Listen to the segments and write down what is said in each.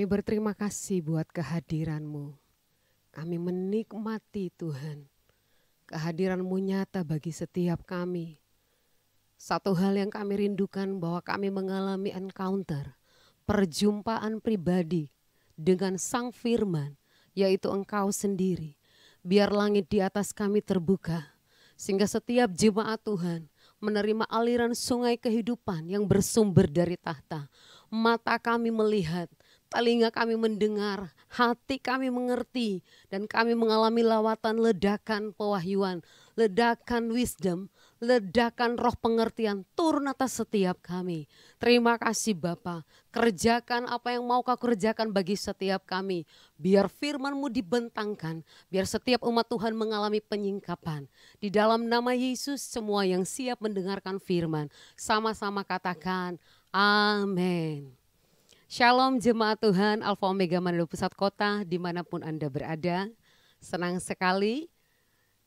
berterima kasih buat kehadiran-Mu. Kami menikmati Tuhan. Kehadiran-Mu nyata bagi setiap kami. Satu hal yang kami rindukan bahwa kami mengalami encounter, perjumpaan pribadi dengan Sang Firman, yaitu Engkau sendiri. Biar langit di atas kami terbuka, sehingga setiap jemaat Tuhan menerima aliran sungai kehidupan yang bersumber dari tahta. Mata kami melihat, telinga kami mendengar, hati kami mengerti, dan kami mengalami lawatan ledakan pewahyuan, ledakan wisdom, ledakan roh pengertian turun atas setiap kami. Terima kasih Bapa, kerjakan apa yang mau Kau kerjakan bagi setiap kami. Biar firman-Mu dibentangkan, biar setiap umat Tuhan mengalami penyingkapan. Di dalam nama Yesus, semua yang siap mendengarkan firman, sama-sama katakan, amin. Shalom jemaat Tuhan, Alfa Omega Manado Pusat Kota, dimanapun Anda berada. Senang sekali,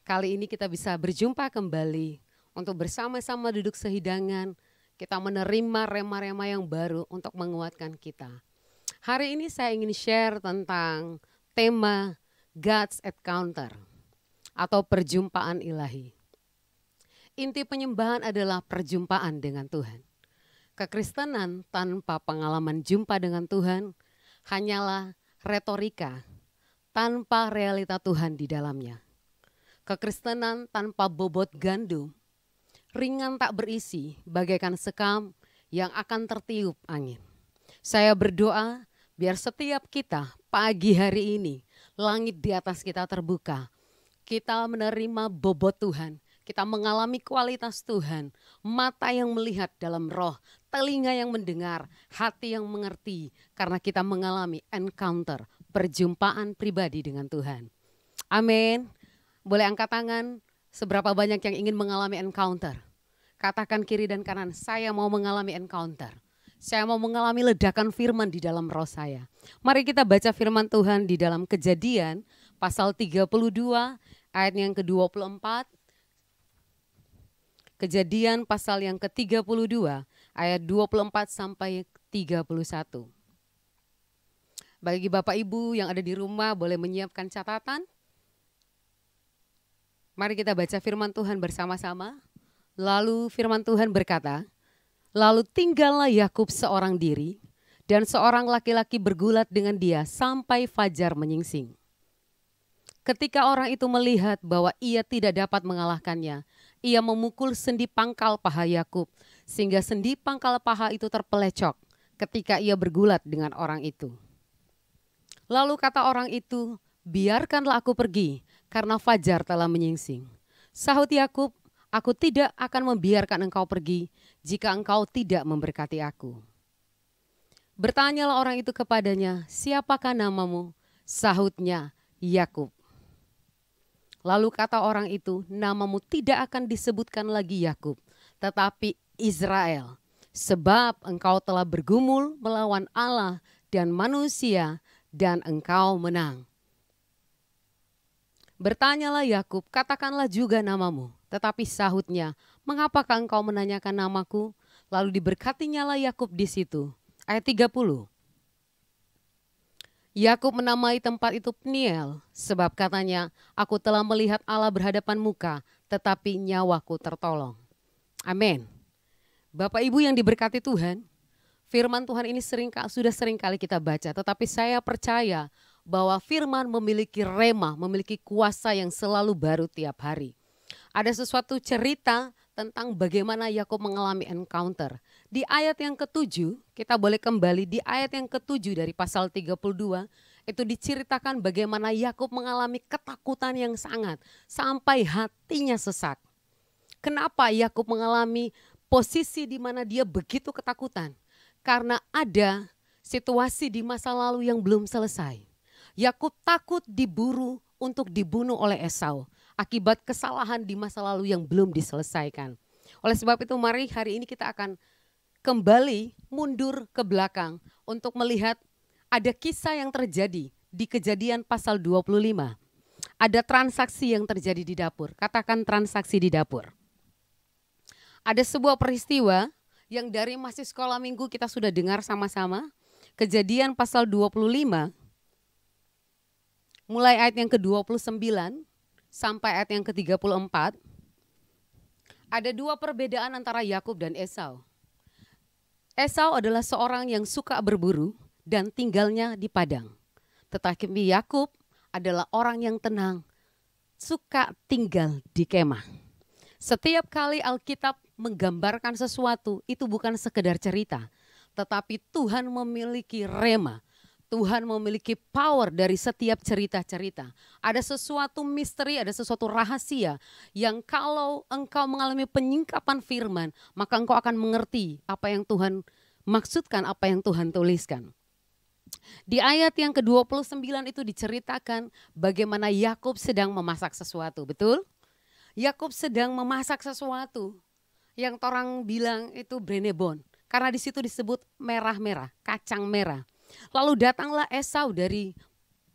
kali ini kita bisa berjumpa kembali untuk bersama-sama duduk sehidangan. Kita menerima rema-rema yang baru untuk menguatkan kita. Hari ini saya ingin share tentang tema God's Encounter atau perjumpaan ilahi. Inti penyembahan adalah perjumpaan dengan Tuhan. Kekristenan tanpa pengalaman jumpa dengan Tuhan hanyalah retorika tanpa realita Tuhan di dalamnya. Kekristenan tanpa bobot gandum, ringan tak berisi bagaikan sekam yang akan tertiup angin. Saya berdoa biar setiap kita pagi hari ini langit di atas kita terbuka. Kita menerima bobot Tuhan. Kita mengalami kualitas Tuhan, mata yang melihat dalam roh, telinga yang mendengar, hati yang mengerti, karena kita mengalami encounter, perjumpaan pribadi dengan Tuhan. Amin. Boleh angkat tangan, seberapa banyak yang ingin mengalami encounter? Katakan kiri dan kanan, saya mau mengalami encounter. Saya mau mengalami ledakan firman di dalam roh saya. Mari kita baca firman Tuhan di dalam Kejadian, pasal 32, ayat yang ke-24. Kejadian pasal yang ke-32 ayat 24 sampai 31. Bagi Bapak Ibu yang ada di rumah boleh menyiapkan catatan. Mari kita baca firman Tuhan bersama-sama. Lalu firman Tuhan berkata, lalu tinggallah Yakub seorang diri dan seorang laki-laki bergulat dengan dia sampai fajar menyingsing. Ketika orang itu melihat bahwa ia tidak dapat mengalahkannya, ia memukul sendi pangkal paha Yakub, sehingga sendi pangkal paha itu terpelecok ketika ia bergulat dengan orang itu. Lalu kata orang itu, biarkanlah aku pergi, karena fajar telah menyingsing. Sahut Yakub, aku tidak akan membiarkan engkau pergi, jika engkau tidak memberkati aku. Bertanyalah orang itu kepadanya, siapakah namamu? Sahutnya, Yakub. Lalu kata orang itu, namamu tidak akan disebutkan lagi Yakub, tetapi Israel. Sebab engkau telah bergumul melawan Allah dan manusia dan engkau menang. Bertanyalah Yakub, katakanlah juga namamu. Tetapi sahutnya, mengapakah engkau menanyakan namaku? Lalu diberkatinyalah Yakub di situ. Ayat 30. Yakub menamai tempat itu Peniel, sebab katanya, aku telah melihat Allah berhadapan muka, tetapi nyawaku tertolong. Amin. Bapak Ibu yang diberkati Tuhan, firman Tuhan ini sudah sering kali kita baca, tetapi saya percaya bahwa firman memiliki rema, memiliki kuasa yang selalu baru tiap hari. Ada sesuatu cerita tentang bagaimana Yakub mengalami encounter. Di ayat yang ke-7, kita boleh kembali di ayat yang ke-7 dari pasal 32, itu diceritakan bagaimana Yakub mengalami ketakutan yang sangat sampai hatinya sesak. Kenapa Yakub mengalami posisi di mana dia begitu ketakutan? Karena ada situasi di masa lalu yang belum selesai. Yakub takut diburu untuk dibunuh oleh Esau akibat kesalahan di masa lalu yang belum diselesaikan. Oleh sebab itu mari hari ini kita akan kembali mundur ke belakang untuk melihat ada kisah yang terjadi di Kejadian pasal 25. Ada transaksi yang terjadi di dapur. Katakan transaksi di dapur. Ada sebuah peristiwa yang dari masih sekolah minggu kita sudah dengar sama-sama. Kejadian pasal 25, mulai ayat yang ke-29 sampai ayat yang ke-34, ada dua perbedaan antara Yakub dan Esau. Esau adalah seorang yang suka berburu dan tinggalnya di padang. Tetapi Yakub adalah orang yang tenang, suka tinggal di kemah. Setiap kali Alkitab menggambarkan sesuatu, itu bukan sekedar cerita, tetapi Tuhan memiliki rema. Tuhan memiliki power dari setiap cerita-cerita. Ada sesuatu misteri, ada sesuatu rahasia yang kalau engkau mengalami penyingkapan firman, maka engkau akan mengerti apa yang Tuhan maksudkan, apa yang Tuhan tuliskan. Di ayat yang ke-29 itu diceritakan bagaimana Yakub sedang memasak sesuatu, betul? Yakub sedang memasak sesuatu yang orang bilang itu brenebon, karena di situ disebut merah-merah, kacang merah. Lalu datanglah Esau dari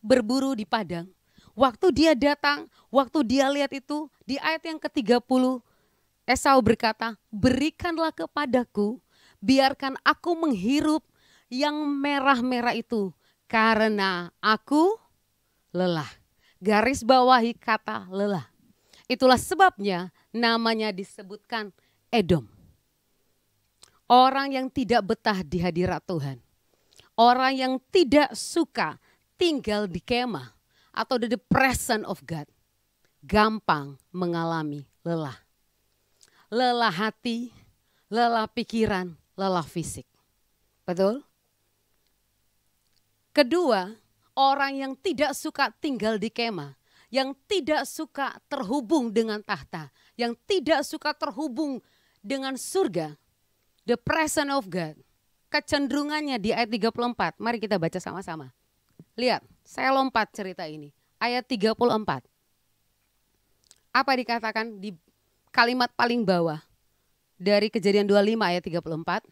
berburu di padang. Waktu dia datang, waktu dia lihat itu, di ayat yang ke-30 Esau berkata, "Berikanlah kepadaku, biarkan aku menghirup yang merah-merah itu, karena aku lelah." Garis bawahi kata lelah. Itulah sebabnya namanya disebutkan Edom. Orang yang tidak betah di hadirat Tuhan. Orang yang tidak suka tinggal di kemah atau the presence of God. Gampang mengalami lelah. Lelah hati, lelah pikiran, lelah fisik. Betul? Kedua, orang yang tidak suka tinggal di kemah. Yang tidak suka terhubung dengan tahta, yang tidak suka terhubung dengan surga, the presence of God, kecenderungannya di ayat 34, mari kita baca sama-sama. Lihat, saya lompat cerita ini, ayat 34. Apa dikatakan di kalimat paling bawah dari Kejadian 25 ayat 34?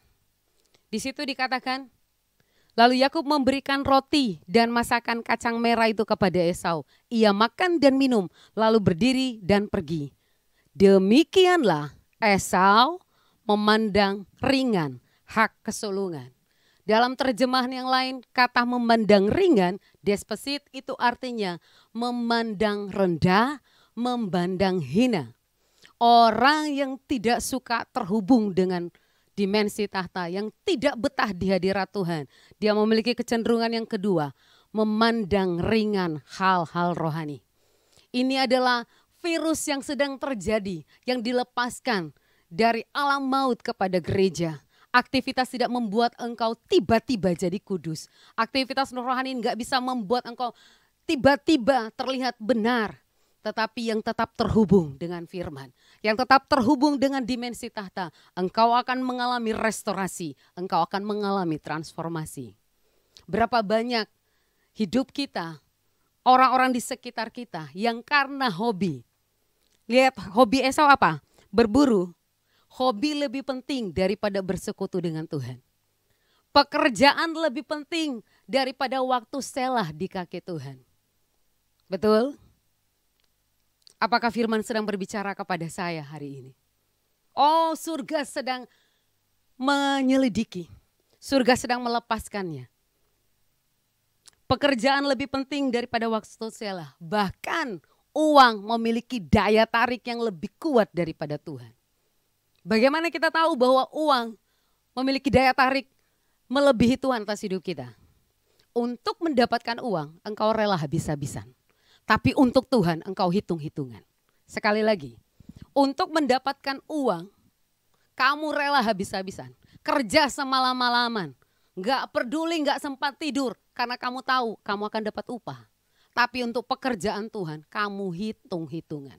Di situ dikatakan, lalu Yakub memberikan roti dan masakan kacang merah itu kepada Esau. Ia makan dan minum, lalu berdiri dan pergi. Demikianlah Esau memandang ringan hak kesulungan. Dalam terjemahan yang lain, kata memandang ringan, despesit, itu artinya memandang rendah, memandang hina. Orang yang tidak suka terhubung dengan dimensi tahta, yang tidak betah di hadirat Tuhan. Dia memiliki kecenderungan yang kedua, memandang ringan hal-hal rohani. Ini adalah virus yang sedang terjadi, yang dilepaskan dari alam maut kepada gereja. Aktivitas tidak membuat engkau tiba-tiba jadi kudus. Aktivitas rohani nggak bisa membuat engkau tiba-tiba terlihat benar. Tetapi yang tetap terhubung dengan firman, yang tetap terhubung dengan dimensi tahta, engkau akan mengalami restorasi, engkau akan mengalami transformasi. Berapa banyak hidup kita, orang-orang di sekitar kita yang karena hobi. Lihat hobi Esau apa? Berburu. Hobi lebih penting daripada bersekutu dengan Tuhan. Pekerjaan lebih penting daripada waktu selah di kaki Tuhan. Betul? Apakah firman sedang berbicara kepada saya hari ini? Oh, surga sedang menyelidiki. Surga sedang melepaskannya. Pekerjaan lebih penting daripada waktu selah. Bahkan uang memiliki daya tarik yang lebih kuat daripada Tuhan. Bagaimana kita tahu bahwa uang memiliki daya tarik melebihi Tuhan atas hidup kita? Untuk mendapatkan uang, engkau rela habis-habisan. Tapi untuk Tuhan engkau hitung-hitungan. Sekali lagi, untuk mendapatkan uang, kamu rela habis-habisan. Kerja semalam-malaman, gak peduli, gak sempat tidur. Karena kamu tahu kamu akan dapat upah. Tapi untuk pekerjaan Tuhan, kamu hitung-hitungan.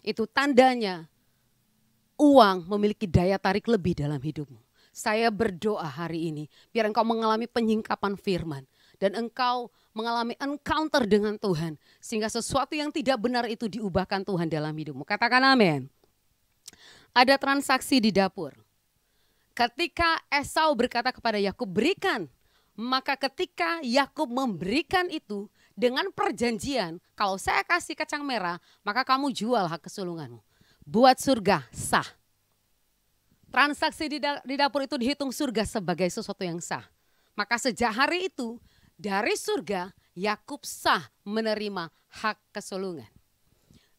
Itu tandanya uang memiliki daya tarik lebih dalam hidupmu. Saya berdoa hari ini, biar engkau mengalami penyingkapan firman. Dan engkau mengalami encounter dengan Tuhan. Sehingga sesuatu yang tidak benar itu diubahkan Tuhan dalam hidupmu. Katakan amin. Ada transaksi di dapur. Ketika Esau berkata kepada Yakub, berikan. Maka ketika Yakub memberikan itu dengan perjanjian, kalau saya kasih kacang merah, maka kamu jual hak kesulunganmu. Buat surga sah. Transaksi di dapur itu dihitung surga sebagai sesuatu yang sah. Maka sejak hari itu dari surga Yakub sah menerima hak kesulungan.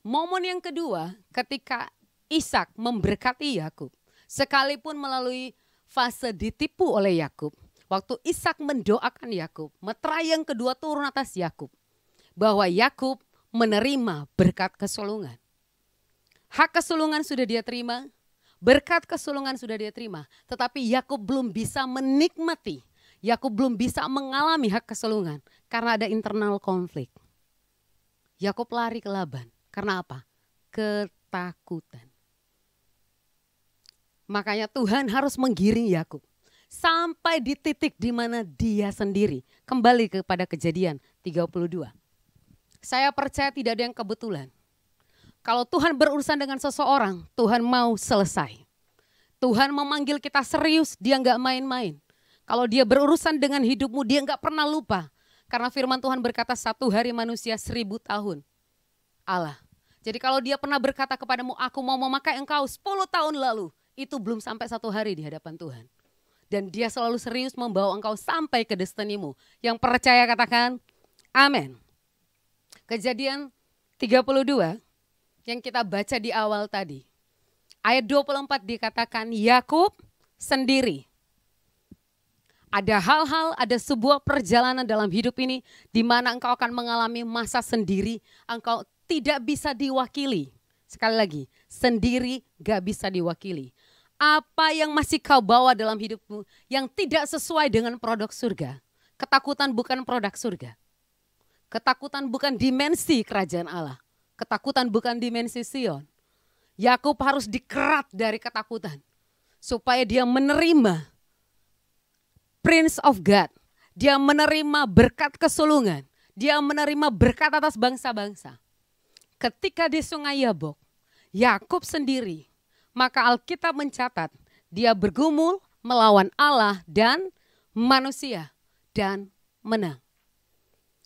Momen yang kedua ketika Ishak memberkati Yakub. Sekalipun melalui fase ditipu oleh Yakub. Waktu Ishak mendoakan Yakub, meterai yang kedua turun atas Yakub. Bahwa Yakub menerima berkat kesulungan. Hak kesulungan sudah dia terima, berkat kesulungan sudah dia terima. Tetapi Yakub belum bisa menikmati, Yakub belum bisa mengalami hak kesulungan karena ada internal konflik. Yakub lari ke Laban. Karena apa? Ketakutan. Makanya Tuhan harus menggiring Yakub sampai di titik di mana dia sendiri kembali kepada Kejadian 32. Saya percaya tidak ada yang kebetulan. Kalau Tuhan berurusan dengan seseorang, Tuhan mau selesai. Tuhan memanggil kita serius, dia nggak main-main. Kalau dia berurusan dengan hidupmu, dia nggak pernah lupa. Karena firman Tuhan berkata 1 hari manusia 1000 tahun. Allah. Jadi kalau dia pernah berkata kepadamu, aku mau memakai engkau 10 tahun lalu. Itu belum sampai 1 hari di hadapan Tuhan. Dan dia selalu serius membawa engkau sampai ke destinimu. Yang percaya katakan, amin. Kejadian 32 yang kita baca di awal tadi. Ayat 24 dikatakan Yakub sendiri. Ada hal-hal, ada sebuah perjalanan dalam hidup ini di mana engkau akan mengalami masa sendiri, engkau tidak bisa diwakili. Sekali lagi, sendiri gak bisa diwakili. Apa yang masih kau bawa dalam hidupmu yang tidak sesuai dengan produk surga. Ketakutan bukan produk surga. Ketakutan bukan dimensi kerajaan Allah. Ketakutan bukan dimensi Sion. Yakub harus dikerat dari ketakutan. Supaya dia menerima Prince of God. Dia menerima berkat kesulungan. Dia menerima berkat atas bangsa-bangsa. Ketika di Sungai Yabok, Yakub sendiri, maka Alkitab mencatat dia bergumul melawan Allah dan manusia dan menang.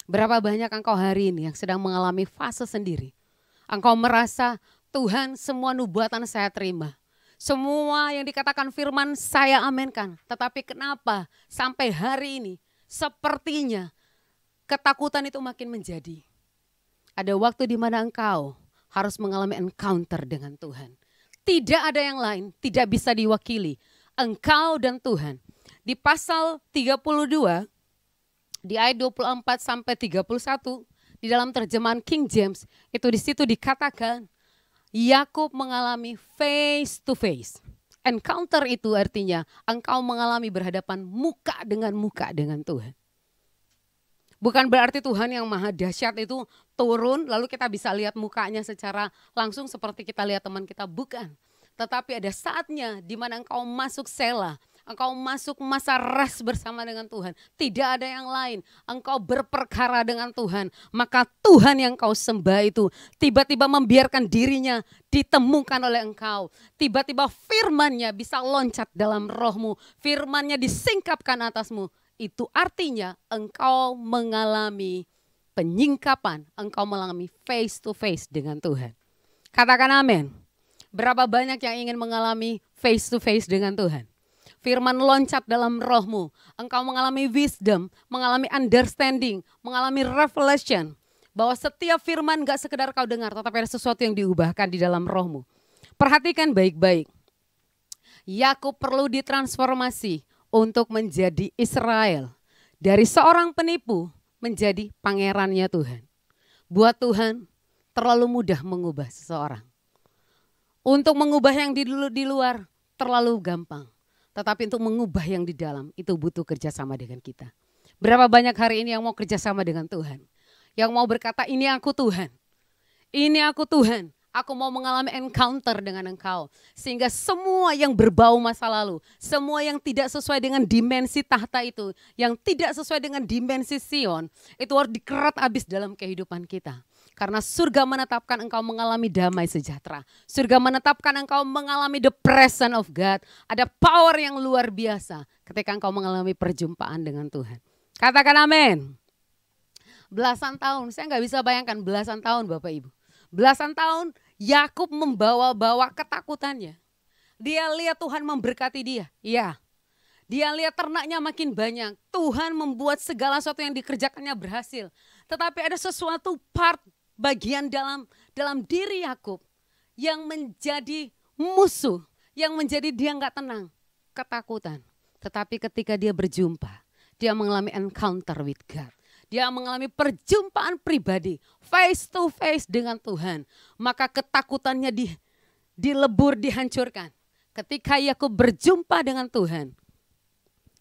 Berapa banyak engkau hari ini yang sedang mengalami fase sendiri. Engkau merasa Tuhan semua nubuatan saya terima. Semua yang dikatakan firman saya aminkan. Tetapi kenapa sampai hari ini sepertinya ketakutan itu makin menjadi. Ada waktu di mana engkau harus mengalami encounter dengan Tuhan. Tidak ada yang lain, tidak bisa diwakili. Engkau dan Tuhan. Di pasal 32, di ayat 24 sampai 31, di dalam terjemahan King James, itu di situ dikatakan, Yakub mengalami face to face. Encounter itu artinya engkau mengalami berhadapan muka dengan Tuhan. Bukan berarti Tuhan yang maha dahsyat itu turun lalu kita bisa lihat mukanya secara langsung seperti kita lihat teman kita. Bukan. Tetapi ada saatnya di mana engkau masuk sela. Engkau masuk masa rest bersama dengan Tuhan. Tidak ada yang lain. Engkau berperkara dengan Tuhan. Maka Tuhan yang kau sembah itu tiba-tiba membiarkan dirinya ditemukan oleh engkau. Tiba-tiba firman-Nya bisa loncat dalam rohmu. Firman-Nya disingkapkan atasmu. Itu artinya engkau mengalami penyingkapan. Engkau mengalami face to face dengan Tuhan. Katakan amin. Berapa banyak yang ingin mengalami face to face dengan Tuhan? Firman loncat dalam rohmu. Engkau mengalami wisdom, mengalami understanding, mengalami revelation. Bahwa setiap firman gak sekedar kau dengar, tetapi ada sesuatu yang diubahkan di dalam rohmu. Perhatikan baik-baik. Yakub perlu ditransformasi untuk menjadi Israel. Dari seorang penipu menjadi pangerannya Tuhan. Buat Tuhan terlalu mudah mengubah seseorang. Untuk mengubah yang di luar terlalu gampang. Tetapi untuk mengubah yang di dalam itu butuh kerjasama dengan kita. Berapa banyak hari ini yang mau kerjasama dengan Tuhan. Yang mau berkata ini aku Tuhan. Ini aku Tuhan. Aku mau mengalami encounter dengan engkau. Sehingga semua yang berbau masa lalu. Semua yang tidak sesuai dengan dimensi tahta itu. Yang tidak sesuai dengan dimensi Sion. Itu harus dikerat habis dalam kehidupan kita. Karena surga menetapkan engkau mengalami damai sejahtera. Surga menetapkan engkau mengalami the presence of God. Ada power yang luar biasa ketika engkau mengalami perjumpaan dengan Tuhan. Katakan amin. Belasan tahun, saya nggak bisa bayangkan belasan tahun Bapak Ibu. Belasan tahun Yakub membawa-bawa ketakutannya. Dia lihat Tuhan memberkati dia. Iya. Dia lihat ternaknya makin banyak. Tuhan membuat segala sesuatu yang dikerjakannya berhasil. Tetapi ada sesuatu part bagian dalam diri Yakub yang menjadi musuh, yang menjadi dia nggak tenang, ketakutan. Tetapi ketika dia berjumpa, dia mengalami encounter with God. Dia mengalami perjumpaan pribadi, face to face dengan Tuhan. Maka ketakutannya dilebur, dihancurkan. Ketika Yakub berjumpa dengan Tuhan,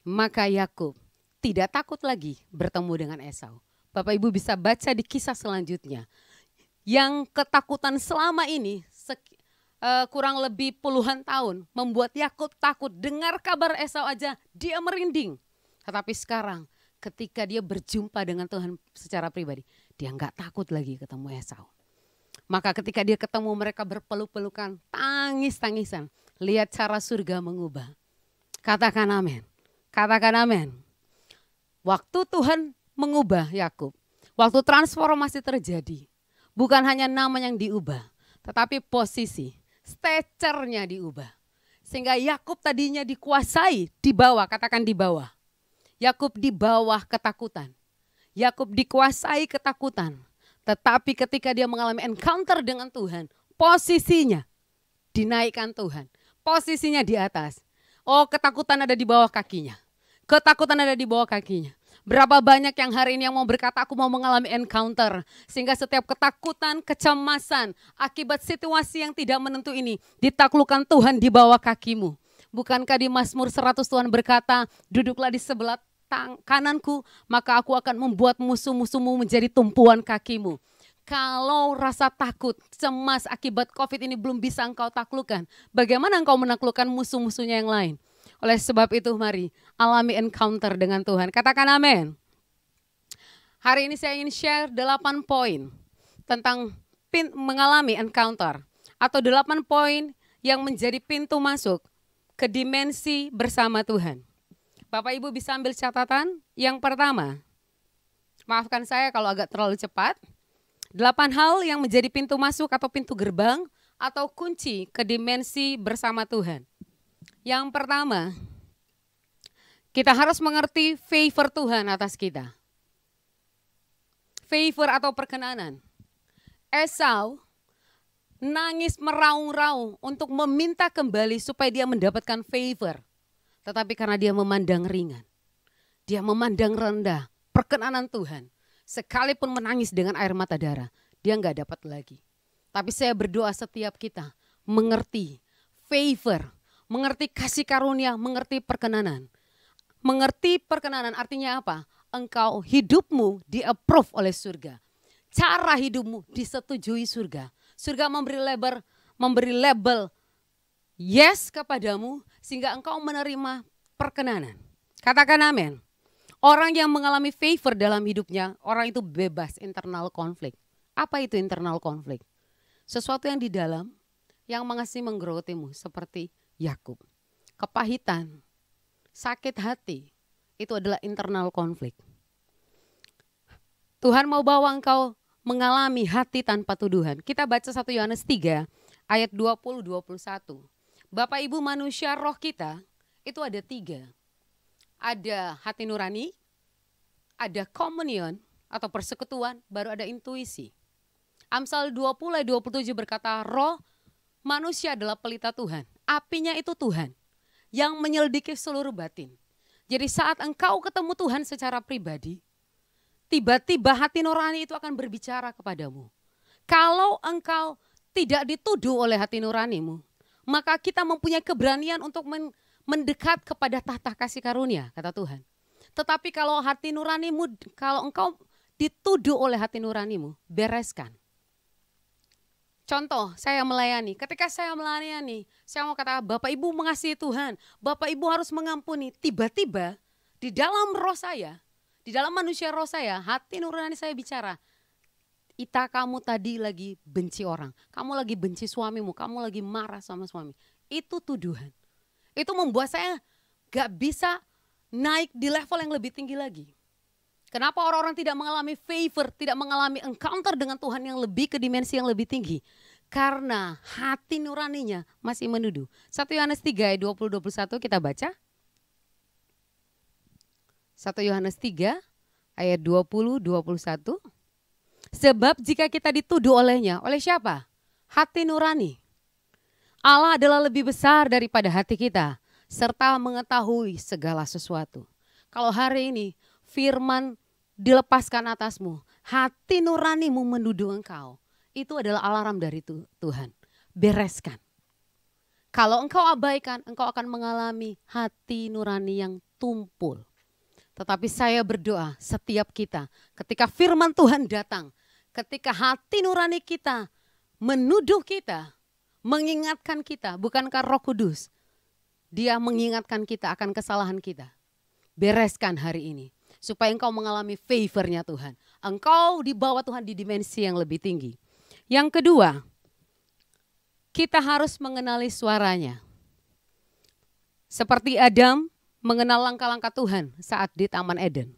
maka Yakub tidak takut lagi bertemu dengan Esau. Bapak Ibu bisa baca di kisah selanjutnya. Yang ketakutan selama ini kurang lebih puluhan tahun membuat Yakub takut. Dengar kabar Esau aja dia merinding. Tetapi sekarang ketika dia berjumpa dengan Tuhan secara pribadi, dia nggak takut lagi ketemu Esau. Maka ketika dia ketemu mereka berpeluk-pelukan, tangis-tangisan. Lihat cara surga mengubah. Katakan amin. Katakan amin. Waktu Tuhan mengubah Yakub, waktu transformasi terjadi, bukan hanya nama yang diubah, tetapi posisi, stature-nya diubah. Sehingga Yakub tadinya dikuasai di bawah, katakan di bawah. Yakub di bawah ketakutan. Yakub dikuasai ketakutan. Tetapi ketika dia mengalami encounter dengan Tuhan, posisinya dinaikkan Tuhan. Posisinya di atas. Oh, ketakutan ada di bawah kakinya. Ketakutan ada di bawah kakinya. Berapa banyak yang hari ini yang mau berkata aku mau mengalami encounter. Sehingga setiap ketakutan, kecemasan akibat situasi yang tidak menentu ini ditaklukkan Tuhan di bawah kakimu. Bukankah di Mazmur 100 Tuhan berkata, duduklah di sebelah kananku, maka aku akan membuat musuh-musuhmu menjadi tumpuan kakimu. Kalau rasa takut, cemas akibat COVID ini belum bisa engkau taklukkan, bagaimana engkau menaklukkan musuh-musuhnya yang lain? Oleh sebab itu mari alami encounter dengan Tuhan. Katakan amin. Hari ini saya ingin share 8 poin tentang mengalami encounter. Atau 8 poin yang menjadi pintu masuk ke dimensi bersama Tuhan. Bapak Ibu bisa ambil catatan. Yang pertama, maafkan saya kalau agak terlalu cepat. 8 hal yang menjadi pintu masuk atau pintu gerbang atau kunci ke dimensi bersama Tuhan. Yang pertama, kita harus mengerti favor Tuhan atas kita. Favor atau perkenanan. Esau nangis meraung-raung untuk meminta kembali supaya dia mendapatkan favor. Tetapi karena dia memandang ringan, dia memandang rendah perkenanan Tuhan. Sekalipun menangis dengan air mata darah, dia nggak dapat lagi. Tapi saya berdoa setiap kita mengerti favor, mengerti kasih karunia, mengerti perkenanan. Mengerti perkenanan artinya apa? Engkau hidupmu di-approve oleh surga. Cara hidupmu disetujui surga. Surga memberi label yes kepadamu sehingga engkau menerima perkenanan. Katakan amin. Orang yang mengalami favor dalam hidupnya, orang itu bebas internal konflik. Apa itu internal konflik? Sesuatu yang di dalam yang mengasih menggerotimu seperti Yakub. Kepahitan, sakit hati, itu adalah internal konflik. Tuhan mau bawa engkau mengalami hati tanpa tuduhan. Kita baca 1 Yohanes 3 ayat 20-21. Bapak Ibu manusia roh kita itu ada 3. Ada hati nurani, ada komunion atau persekutuan, baru ada intuisi. Amsal 20-27 berkata, roh manusia adalah pelita Tuhan. Apinya itu Tuhan yang menyelidiki seluruh batin. Jadi saat engkau ketemu Tuhan secara pribadi, tiba-tiba hati nurani itu akan berbicara kepadamu. Kalau engkau tidak dituduh oleh hati nuranimu, maka kita mempunyai keberanian untuk mendekat kepada tahta kasih karunia, kata Tuhan. Tetapi kalau hati nuranimu, kalau engkau dituduh oleh hati nuranimu, bereskan. Contoh, saya melayani. Ketika saya melayani, saya mau kata, Bapak Ibu mengasihi Tuhan, Bapak Ibu harus mengampuni. Tiba-tiba di dalam roh saya, di dalam manusia roh saya, hati nurani saya bicara, Ita kamu tadi lagi benci orang, kamu lagi benci suamimu, kamu lagi marah sama suami. Itu tuduhan. Itu membuat saya gak bisa naik di level yang lebih tinggi lagi. Kenapa orang-orang tidak mengalami favor, tidak mengalami encounter dengan Tuhan yang lebih ke dimensi yang lebih tinggi? Karena hati nuraninya masih menuduh. 1 Yohanes 3 ayat 20-21 kita baca. 1 Yohanes 3 ayat 20-21. Sebab jika kita dituduh olehnya, oleh siapa? Hati nurani. Allah adalah lebih besar daripada hati kita, serta mengetahui segala sesuatu. Kalau hari ini firman dilepaskan atasmu, hati nuranimu menuduh engkau, itu adalah alarm dari Tuhan. Bereskan. Kalau engkau abaikan, engkau akan mengalami hati nurani yang tumpul. Tetapi saya berdoa setiap kita, ketika firman Tuhan datang, ketika hati nurani kita menuduh kita, mengingatkan kita, bukankah Roh Kudus, Dia mengingatkan kita akan kesalahan kita. Bereskan hari ini, supaya engkau mengalami favor-nya Tuhan. Engkau dibawa Tuhan di dimensi yang lebih tinggi. Yang kedua, kita harus mengenali suaranya. Seperti Adam mengenal langkah-langkah Tuhan saat di Taman Eden.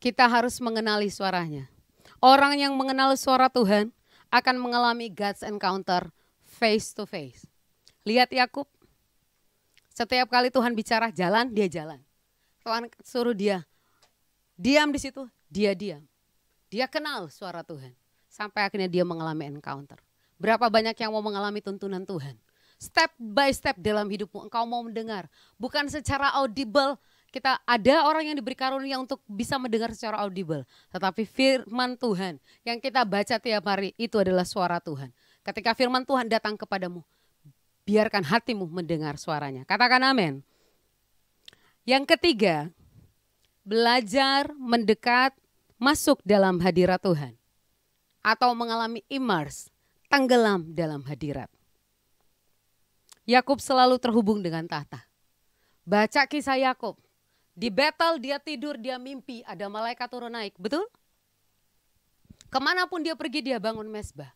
Kita harus mengenali suaranya. Orang yang mengenal suara Tuhan akan mengalami God's encounter face to face. Lihat Yakub, setiap kali Tuhan bicara jalan, dia jalan. Tuhan suruh dia diam di situ, dia diam. Dia kenal suara Tuhan. Sampai akhirnya dia mengalami encounter. Berapa banyak yang mau mengalami tuntunan Tuhan. Step by step dalam hidupmu engkau mau mendengar. Bukan secara audible. Kita ada orang yang diberi karunia untuk bisa mendengar secara audible. Tetapi firman Tuhan yang kita baca tiap hari itu adalah suara Tuhan. Ketika firman Tuhan datang kepadamu, biarkan hatimu mendengar suaranya. Katakan amin. Yang ketiga, belajar mendekat masuk dalam hadirat Tuhan. Atau mengalami immerse, tenggelam dalam hadirat. Yakub selalu terhubung dengan tahta. Baca kisah Yakub. Di Betel dia tidur, dia mimpi ada malaikat turun naik. Betul? Kemanapun dia pergi dia bangun mezbah.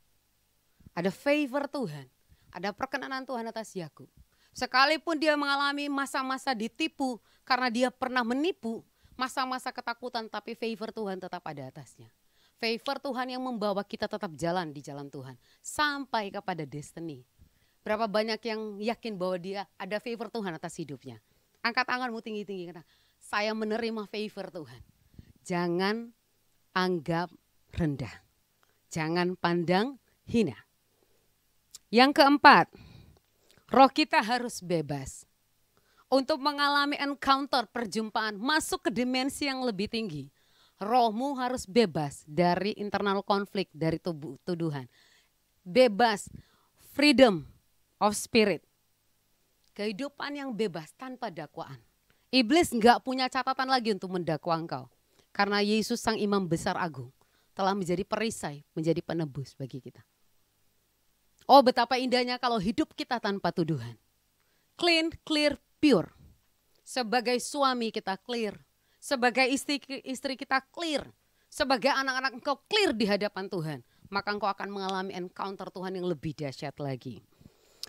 Ada favor Tuhan. Ada perkenanan Tuhan atas Yakub. Sekalipun dia mengalami masa-masa ditipu karena dia pernah menipu. Masa-masa ketakutan tapi favor Tuhan tetap ada atasnya. Favor Tuhan yang membawa kita tetap jalan di jalan Tuhan. Sampai kepada destiny. Berapa banyak yang yakin bahwa dia ada favor Tuhan atas hidupnya. Angkat tanganmu tinggi-tinggi. Saya menerima favor Tuhan. Jangan anggap rendah. Jangan pandang hina. Yang keempat, roh kita harus bebas. Untuk mengalami encounter, perjumpaan, masuk ke dimensi yang lebih tinggi. Rohmu harus bebas dari internal konflik, dari tuduhan. Bebas, freedom of spirit. Kehidupan yang bebas tanpa dakwaan. Iblis enggak punya catatan lagi untuk mendakwa engkau. Karena Yesus sang imam besar agung telah menjadi perisai, menjadi penebus bagi kita. Oh betapa indahnya kalau hidup kita tanpa tuduhan. Clean, clear, pure. Sebagai suami kita clear. Sebagai istri kita clear. Sebagai anak-anak engkau clear di hadapan Tuhan. Maka engkau akan mengalami encounter Tuhan yang lebih dahsyat lagi.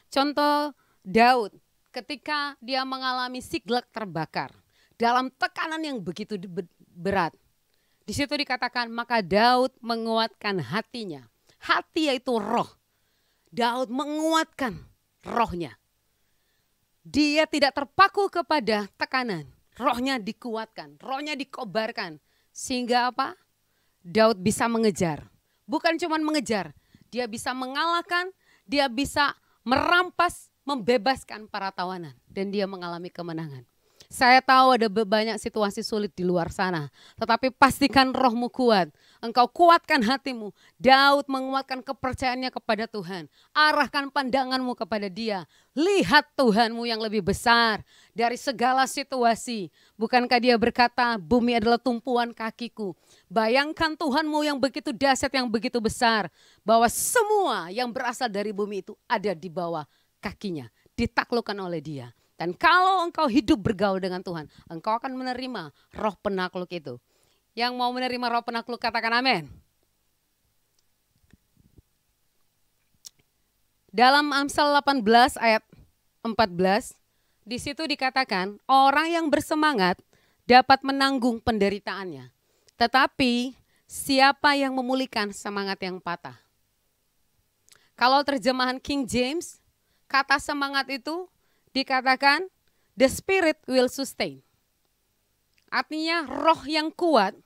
Contoh Daud ketika dia mengalami Siklag terbakar. Dalam tekanan yang begitu berat. Di situ dikatakan maka Daud menguatkan hatinya. Hati yaitu roh. Daud menguatkan rohnya. Dia tidak terpaku kepada tekanan. Rohnya dikuatkan, rohnya dikobarkan. Sehingga apa? Daud bisa mengejar. Bukan cuma mengejar, dia bisa mengalahkan, dia bisa merampas, membebaskan para tawanan. Dan dia mengalami kemenangan. Saya tahu ada banyak situasi sulit di luar sana. Tetapi pastikan rohmu kuat. Engkau kuatkan hatimu. Daud menguatkan kepercayaannya kepada Tuhan. Arahkan pandanganmu kepada Dia. Lihat Tuhanmu yang lebih besar dari segala situasi. Bukankah Dia berkata, bumi adalah tumpuan kakiku. Bayangkan Tuhanmu yang begitu dahsyat, yang begitu besar. Bahwa semua yang berasal dari bumi itu ada di bawah kakinya. Ditaklukkan oleh Dia. Dan kalau engkau hidup bergaul dengan Tuhan, engkau akan menerima roh penakluk itu. Yang mau menerima roh penakluk katakan amin. Dalam Amsal 18 ayat 14, di situ dikatakan orang yang bersemangat dapat menanggung penderitaannya. Tetapi siapa yang memulihkan semangat yang patah? Kalau terjemahan King James, kata semangat itu dikatakan the spirit will sustain. Artinya roh yang kuat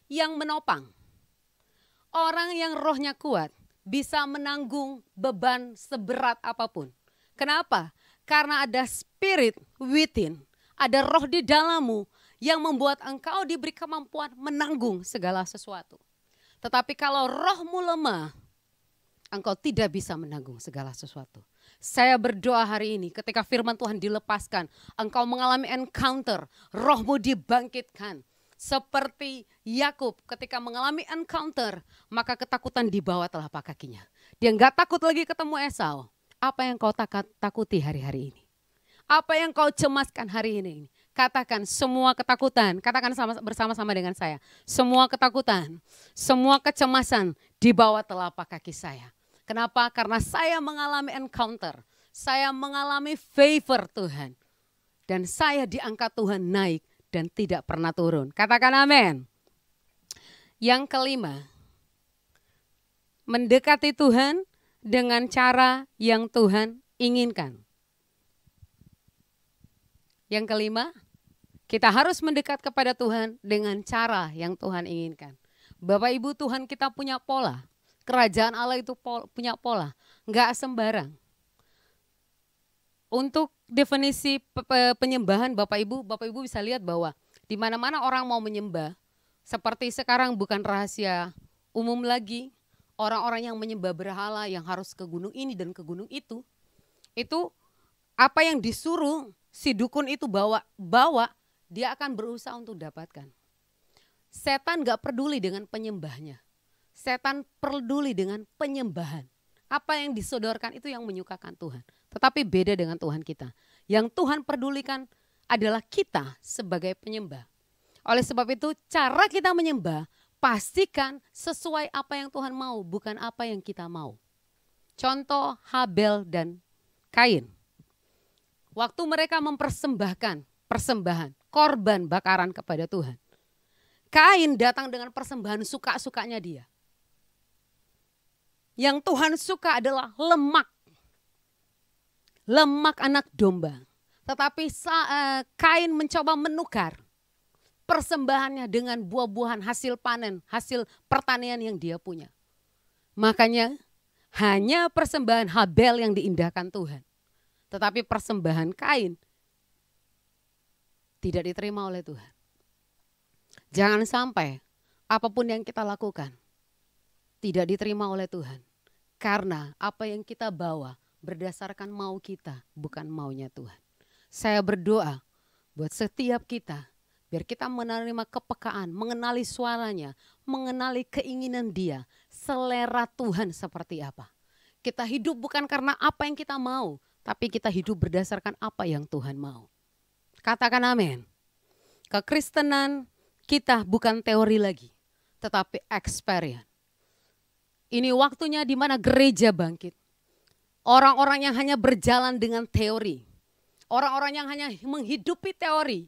yang menopang. Orang yang rohnya kuat bisa menanggung beban seberat apapun. Kenapa? Karena ada spirit within, ada roh di dalammu yang membuat engkau diberi kemampuan menanggung segala sesuatu. Tetapi kalau rohmu lemah, engkau tidak bisa menanggung segala sesuatu. Saya berdoa hari ini ketika firman Tuhan dilepaskan, engkau mengalami encounter, rohmu dibangkitkan. Seperti Yakub ketika mengalami encounter, maka ketakutan dibawa telapak kakinya. Dia nggak takut lagi ketemu Esau. Apa yang kau takuti hari-hari ini? Apa yang kau cemaskan hari ini? Katakan semua ketakutan, katakan bersama-sama dengan saya. Semua ketakutan, semua kecemasan dibawa telapak kaki saya. Kenapa? Karena saya mengalami encounter, saya mengalami favor Tuhan. Dan saya diangkat Tuhan naik dan tidak pernah turun. Katakan amin. Yang kelima, mendekati Tuhan dengan cara yang Tuhan inginkan. Yang kelima, kita harus mendekat kepada Tuhan dengan cara yang Tuhan inginkan. Bapak Ibu, Tuhan kita punya pola. Kerajaan Allah itu punya pola. Enggak sembarang. Untuk definisi penyembahan Bapak Ibu bisa lihat bahwa di mana-mana orang mau menyembah, seperti sekarang bukan rahasia umum lagi, orang-orang yang menyembah berhala yang harus ke gunung ini dan ke gunung itu apa yang disuruh si dukun itu bawa, dia akan berusaha untuk dapatkan. Setan gak peduli dengan penyembahnya. Setan peduli dengan penyembahan. Apa yang disodorkan itu yang menyukakan Tuhan. Tetapi beda dengan Tuhan kita. Yang Tuhan pedulikan adalah kita sebagai penyembah. Oleh sebab itu cara kita menyembah pastikan sesuai apa yang Tuhan mau, bukan apa yang kita mau. Contoh Habel dan Kain. Waktu mereka mempersembahkan persembahan, korban bakaran kepada Tuhan. Kain datang dengan persembahan suka-sukanya dia. Yang Tuhan suka adalah lemak. Lemak anak domba. Tetapi Kain mencoba menukar persembahannya dengan buah-buahan hasil panen, hasil pertanian yang dia punya. Makanya hanya persembahan Habel yang diindahkan Tuhan. Tetapi persembahan Kain tidak diterima oleh Tuhan. Jangan sampai apapun yang kita lakukan tidak diterima oleh Tuhan. Karena apa yang kita bawa berdasarkan mau kita, bukan maunya Tuhan. Saya berdoa buat setiap kita, biar kita menerima kepekaan, mengenali suaranya, mengenali keinginan Dia, selera Tuhan seperti apa. Kita hidup bukan karena apa yang kita mau, tapi kita hidup berdasarkan apa yang Tuhan mau. Katakan amin. Kekristenan kita bukan teori lagi, tetapi experience. Ini waktunya di mana gereja bangkit. Orang-orang yang hanya berjalan dengan teori. Orang-orang yang hanya menghidupi teori.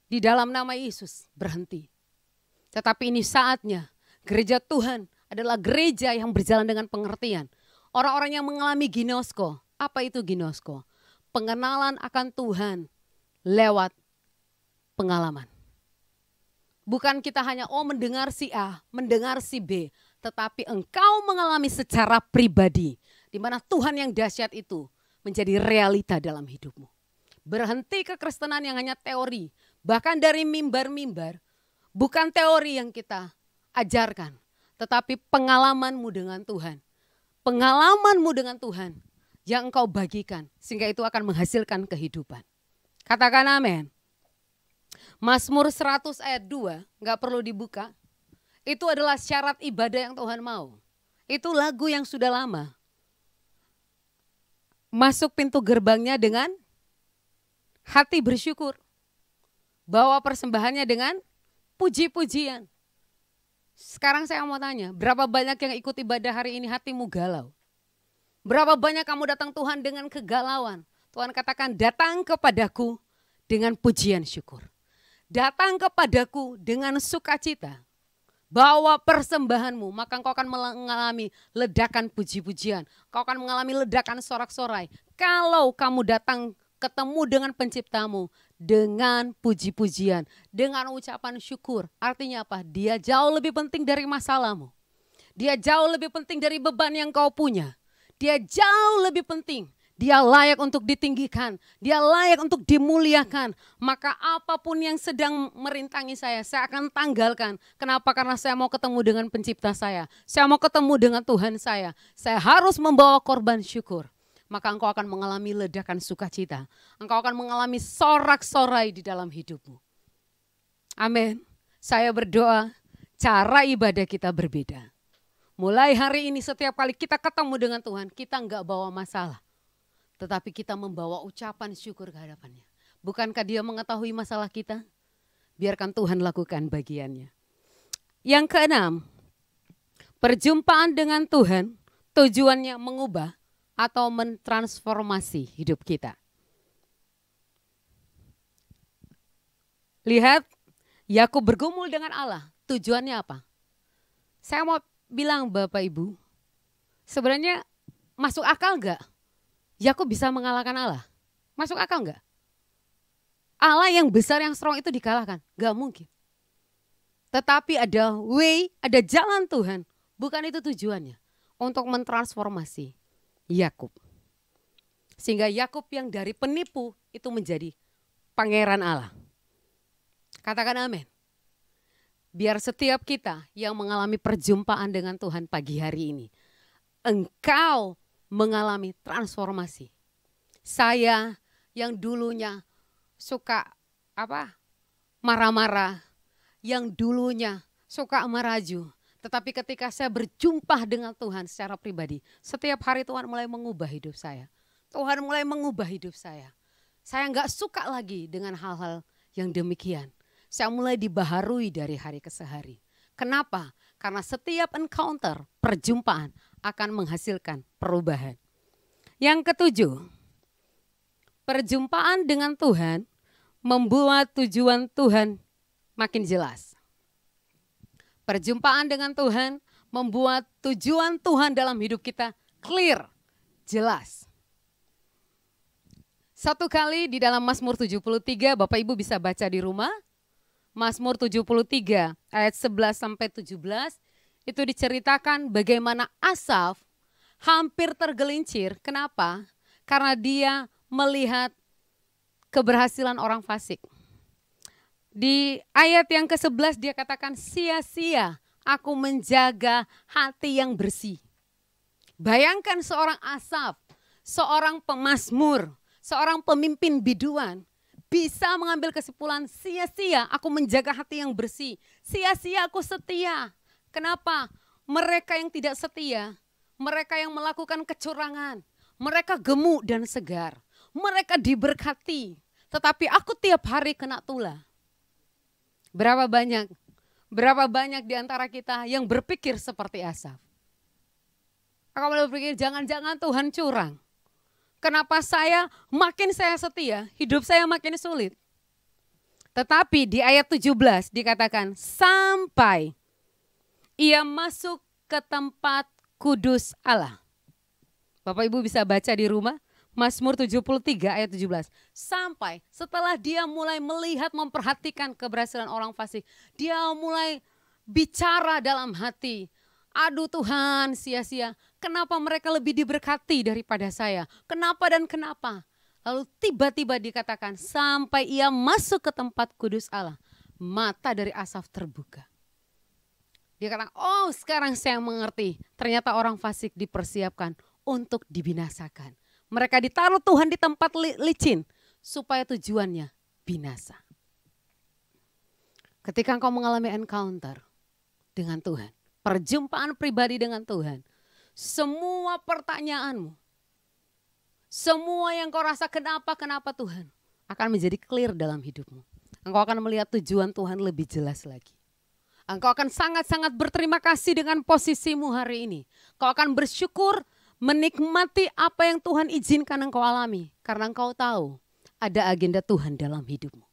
Di dalam nama Yesus berhenti. Tetapi ini saatnya gereja Tuhan adalah gereja yang berjalan dengan pengertian. Orang-orang yang mengalami ginosko. Apa itu ginosko? Pengenalan akan Tuhan lewat pengalaman. Bukan kita hanya mendengar si A, mendengar si B. Tetapi engkau mengalami secara pribadi. Di mana Tuhan yang dahsyat itu menjadi realita dalam hidupmu. Berhenti kekristenan yang hanya teori. Bahkan dari mimbar-mimbar. Bukan teori yang kita ajarkan. Tetapi pengalamanmu dengan Tuhan. Pengalamanmu dengan Tuhan yang engkau bagikan. Sehingga itu akan menghasilkan kehidupan. Katakan amin. Mazmur 100 ayat 2, gak perlu dibuka. Itu adalah syarat ibadah yang Tuhan mau. Itu lagu yang sudah lama. Masuk pintu gerbangnya dengan hati bersyukur. Bawa persembahannya dengan puji-pujian. Sekarang saya mau tanya, berapa banyak yang ikut ibadah hari ini hatimu galau? Berapa banyak kamu datang Tuhan dengan kegalauan? Tuhan katakan, datang kepadaku dengan pujian syukur. Datang kepadaku dengan sukacita. Bawa persembahanmu, maka engkau akan mengalami ledakan puji-pujian. Kau akan mengalami ledakan sorak-sorai. Kalau kamu datang ketemu dengan penciptamu dengan puji-pujian, dengan ucapan syukur. Artinya apa? Dia jauh lebih penting dari masalahmu. Dia jauh lebih penting dari beban yang kau punya. Dia jauh lebih penting. Dia layak untuk ditinggikan. Dia layak untuk dimuliakan. Maka apapun yang sedang merintangi saya akan tanggalkan. Kenapa? Karena saya mau ketemu dengan pencipta saya. Saya mau ketemu dengan Tuhan saya. Saya harus membawa korban syukur. Maka engkau akan mengalami ledakan sukacita. Engkau akan mengalami sorak-sorai di dalam hidupmu. Amin. Saya berdoa cara ibadah kita berbeda. Mulai hari ini setiap kali kita ketemu dengan Tuhan, kita enggak bawa masalah. Tetapi kita membawa ucapan syukur ke hadapannya. Bukankah dia mengetahui masalah kita? Biarkan Tuhan lakukan bagiannya. Yang keenam, perjumpaan dengan Tuhan tujuannya mengubah atau mentransformasi hidup kita. Lihat, Yakub bergumul dengan Allah. Tujuannya apa? Saya mau bilang Bapak Ibu, sebenarnya masuk akal enggak? Yakub bisa mengalahkan Allah. Masuk akal enggak? Allah yang besar, yang strong itu dikalahkan. Enggak mungkin. Tetapi ada way, ada jalan Tuhan. Bukan itu tujuannya. Untuk mentransformasi Yakub. Sehingga Yakub yang dari penipu itu menjadi pangeran Allah. Katakan amin. Biar setiap kita yang mengalami perjumpaan dengan Tuhan pagi hari ini, engkau mengalami transformasi. Saya yang dulunya suka marah-marah, yang dulunya suka meraju, tetapi ketika saya berjumpa dengan Tuhan secara pribadi, setiap hari Tuhan mulai mengubah hidup saya. Tuhan mulai mengubah hidup saya. Saya enggak suka lagi dengan hal-hal yang demikian. Saya mulai dibaharui dari hari ke hari. Kenapa? Karena setiap encounter, perjumpaan akan menghasilkan perubahan. Yang ketujuh, perjumpaan dengan Tuhan membuat tujuan Tuhan makin jelas. Perjumpaan dengan Tuhan membuat tujuan Tuhan dalam hidup kita clear, jelas. Satu kali di dalam Mazmur 73, Bapak Ibu bisa baca di rumah. Mazmur 73 ayat 11 sampai 17 itu diceritakan bagaimana Asaf hampir tergelincir. Kenapa? Karena dia melihat keberhasilan orang fasik. Di ayat yang ke-11 dia katakan, sia-sia aku menjaga hati yang bersih. Bayangkan seorang Asaf, seorang pemazmur, seorang pemimpin biduan, bisa mengambil kesimpulan, sia-sia aku menjaga hati yang bersih. Sia-sia aku setia. Kenapa? Mereka yang tidak setia, mereka yang melakukan kecurangan, mereka gemuk dan segar. Mereka diberkati, tetapi aku tiap hari kena tulah. Berapa banyak di antara kita yang berpikir seperti Asaf. Aku berpikir jangan-jangan Tuhan curang. Kenapa makin saya setia, hidup saya makin sulit. Tetapi di ayat 17 dikatakan sampai ia masuk ke tempat kudus Allah. Bapak Ibu bisa baca di rumah. Mazmur 73 ayat 17. Sampai setelah dia mulai melihat, memperhatikan keberhasilan orang fasik, dia mulai bicara dalam hati. Aduh Tuhan, sia-sia. Kenapa mereka lebih diberkati daripada saya? Kenapa dan kenapa? Lalu tiba-tiba dikatakan sampai ia masuk ke tempat kudus Allah. Mata dari Asaf terbuka. Dia katakan, oh sekarang saya mengerti. Ternyata orang fasik dipersiapkan untuk dibinasakan. Mereka ditaruh Tuhan di tempat licin supaya tujuannya binasa. Ketika engkau mengalami encounter dengan Tuhan, perjumpaan pribadi dengan Tuhan, semua pertanyaanmu, semua yang kau rasa kenapa Tuhan, akan menjadi clear dalam hidupmu. Engkau akan melihat tujuan Tuhan lebih jelas lagi. Engkau akan sangat-sangat berterima kasih dengan posisimu hari ini. Kau akan bersyukur, menikmati apa yang Tuhan izinkan engkau alami. Karena engkau tahu ada agenda Tuhan dalam hidupmu.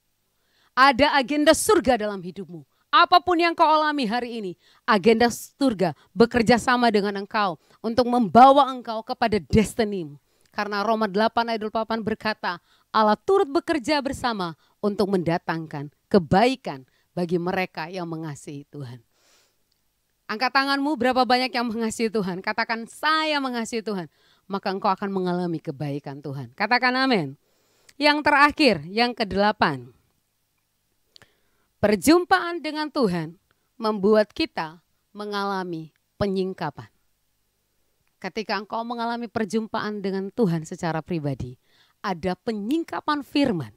Ada agenda surga dalam hidupmu. Apapun yang kau alami hari ini, agenda surga bekerja sama dengan engkau untuk membawa engkau kepada destinimu. Karena Roma 8 ayat 28 berkata, Allah turut bekerja bersama untuk mendatangkan kebaikan bagi mereka yang mengasihi Tuhan. Angkat tanganmu, berapa banyak yang mengasihi Tuhan? Katakan, saya mengasihi Tuhan. Maka engkau akan mengalami kebaikan Tuhan. Katakan amin. Yang terakhir, yang ke-8. Perjumpaan dengan Tuhan membuat kita mengalami penyingkapan. Ketika engkau mengalami perjumpaan dengan Tuhan secara pribadi, ada penyingkapan firman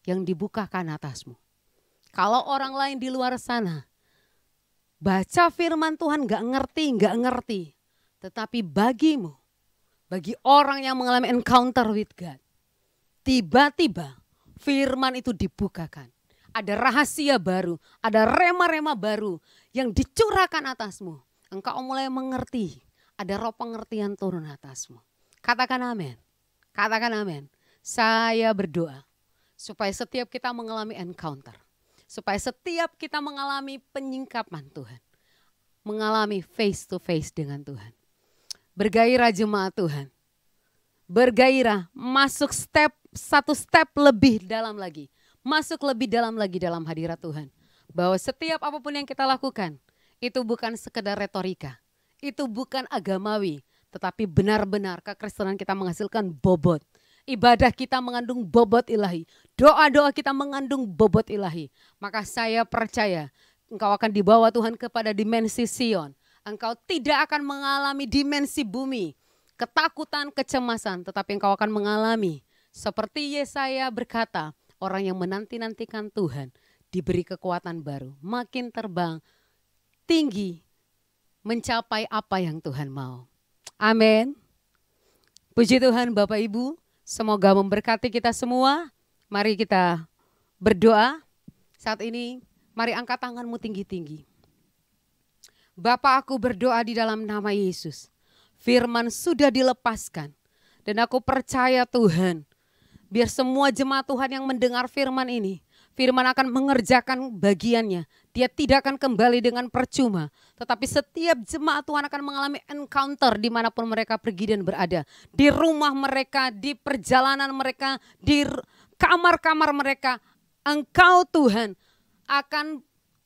yang dibukakan atasmu. Kalau orang lain di luar sana baca firman Tuhan gak ngerti. Tetapi bagimu, bagi orang yang mengalami encounter with God, tiba-tiba firman itu dibukakan. Ada rahasia baru, ada rema-rema baru yang dicurahkan atasmu. Engkau mulai mengerti, ada roh pengertian turun atasmu. Katakan amin, katakan amin. Saya berdoa supaya setiap kita mengalami encounter. Supaya setiap kita mengalami penyingkapan Tuhan. Mengalami face to face dengan Tuhan. Bergairah jemaat Tuhan. Bergairah, masuk satu step lebih dalam lagi. Masuk lebih dalam lagi dalam hadirat Tuhan. Bahwa setiap apapun yang kita lakukan, itu bukan sekedar retorika. Itu bukan agamawi, tetapi benar-benar kekristenan kita menghasilkan bobot. Ibadah kita mengandung bobot ilahi. Doa-doa kita mengandung bobot ilahi. Maka saya percaya engkau akan dibawa Tuhan kepada dimensi Sion. Engkau tidak akan mengalami dimensi bumi. Ketakutan, kecemasan. Tetapi engkau akan mengalami seperti Yesaya berkata, orang yang menanti-nantikan Tuhan diberi kekuatan baru. Makin terbang tinggi mencapai apa yang Tuhan mau. Amin. Puji Tuhan Bapak Ibu. Semoga memberkati kita semua. Mari kita berdoa. Saat ini mari angkat tanganmu tinggi-tinggi. Bapa, aku berdoa di dalam nama Yesus. Firman sudah dilepaskan. Dan aku percaya Tuhan, biar semua jemaat Tuhan yang mendengar firman ini, firman akan mengerjakan bagiannya. Dia tidak akan kembali dengan percuma. Tetapi setiap jemaat Tuhan akan mengalami encounter dimanapun mereka pergi dan berada. Di rumah mereka, di perjalanan mereka, di kamar-kamar mereka. Engkau Tuhan akan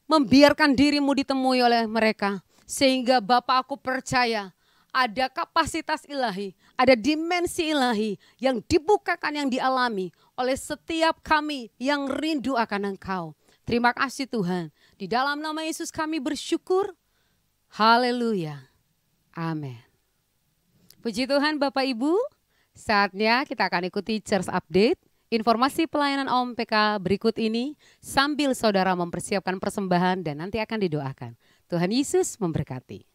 membiarkan dirimu ditemui oleh mereka. Sehingga Bapa, aku percaya ada kapasitas ilahi, ada dimensi ilahi yang dibukakan, yang dialami oleh setiap kami yang rindu akan Engkau. Terima kasih Tuhan. Di dalam nama Yesus kami bersyukur. Haleluya. Amin. Puji Tuhan Bapak Ibu. Saatnya kita akan ikuti Church Update. Informasi pelayanan Om PK berikut ini sambil saudara mempersiapkan persembahan dan nanti akan didoakan. Tuhan Yesus memberkati.